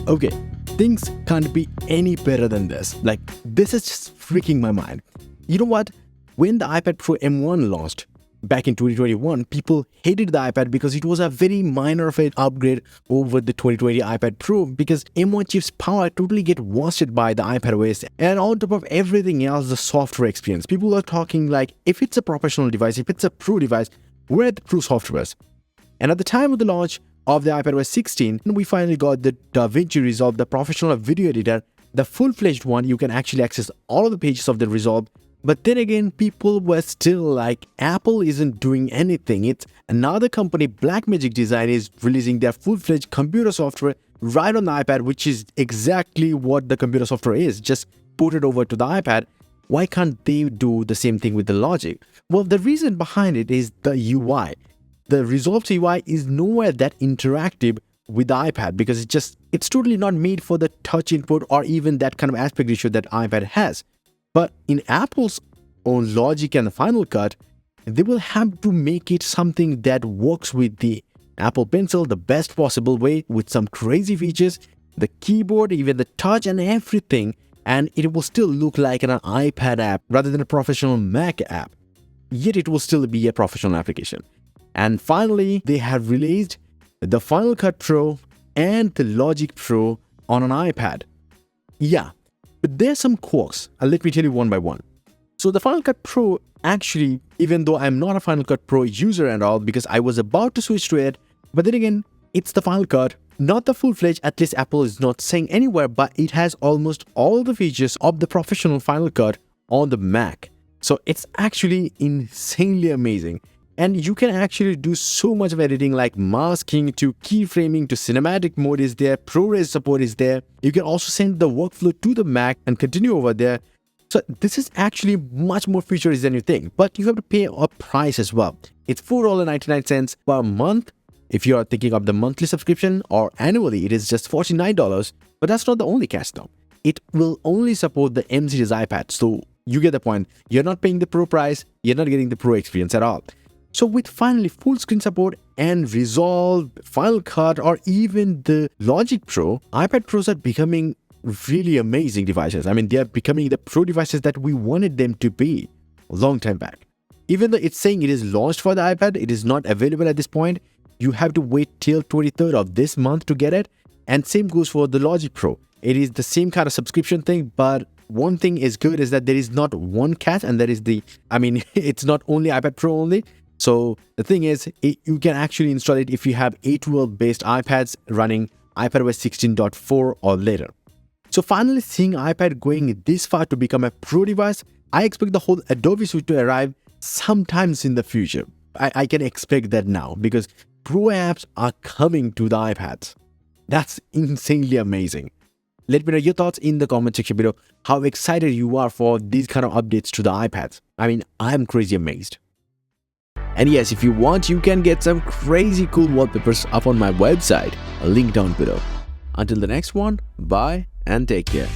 Okay, things can't be any better than this. Like, this is just freaking my mind. You know what? When the iPad Pro M1 launched back in 2021, people hated the iPad because it was a very minor of an upgrade over the 2020 iPad Pro, because M1 chip's power totally get wasted by the iPad OS, and on top of everything else, the software experience. People are talking like, if it's a professional device, if it's a pro device, where are the pro softwares? And at the time of the launch of the iPadOS 16, we finally got the DaVinci Resolve, the professional video editor, the full-fledged one. You can actually access all of the pages of the Resolve. But then again, people were still like, Apple isn't doing anything. It's another company, Blackmagic Design, is releasing their full-fledged computer software right on the iPad, which is exactly what the computer software is, just put it over to the iPad. Why can't they do the same thing with the logic? Well, the reason behind it is the UI. The Resolve UI is nowhere that interactive with the iPad, because it's totally not made for the touch input or even that kind of aspect ratio that iPad has. But in Apple's own logic and the Final Cut, they will have to make it something that works with the Apple Pencil the best possible way, with some crazy features, the keyboard, even the touch and everything, and it will still look like an iPad app rather than a professional Mac app. Yet it will still be a professional application. And finally, they have released the Final Cut Pro and the Logic Pro on an iPad. Yeah, but there's some quirks. Let me tell you one by one. So the Final Cut Pro, actually, even though I'm not a Final Cut Pro user and all, because I was about to switch to it, but then again, it's the Final Cut, not the full-fledged, at least Apple is not saying anywhere, but it has almost all the features of the professional Final Cut on the Mac. So it's actually insanely amazing. And you can actually do so much of editing, like masking to keyframing to cinematic mode is there, ProRes support is there. You can also send the workflow to the Mac and continue over there. So this is actually much more features than you think, but you have to pay a price as well. It's $4.99 per month if you are thinking of the monthly subscription, or annually it is just $49. But that's not the only catch though. It will only support the M series iPad, so you get the point. You're not paying the Pro price, you're not getting the Pro experience at all. So with finally full screen support and Resolve, Final Cut, or even the Logic Pro, iPad Pros are becoming really amazing devices. I mean, they are becoming the Pro devices that we wanted them to be a long time back. Even though it's saying it is launched for the iPad, it is not available at this point. You have to wait till 23rd of this month to get it. And same goes for the Logic Pro. It is the same kind of subscription thing, but one thing is good is that there is not one catch, and that is it's not only iPad Pro only. So the thing is, you can actually install it if you have A12 based iPads running iPadOS 16.4 or later. So finally, seeing iPad going this far to become a Pro device, I expect the whole Adobe suite to arrive sometimes in the future. I can expect that now, because Pro apps are coming to the iPads. That's insanely amazing. Let me know your thoughts in the comment section below, how excited you are for these kind of updates to the iPads. I mean, I'm crazy amazed. And yes, if you want, you can get some crazy cool wallpapers up on my website, a link down below. Until the next one, bye and take care.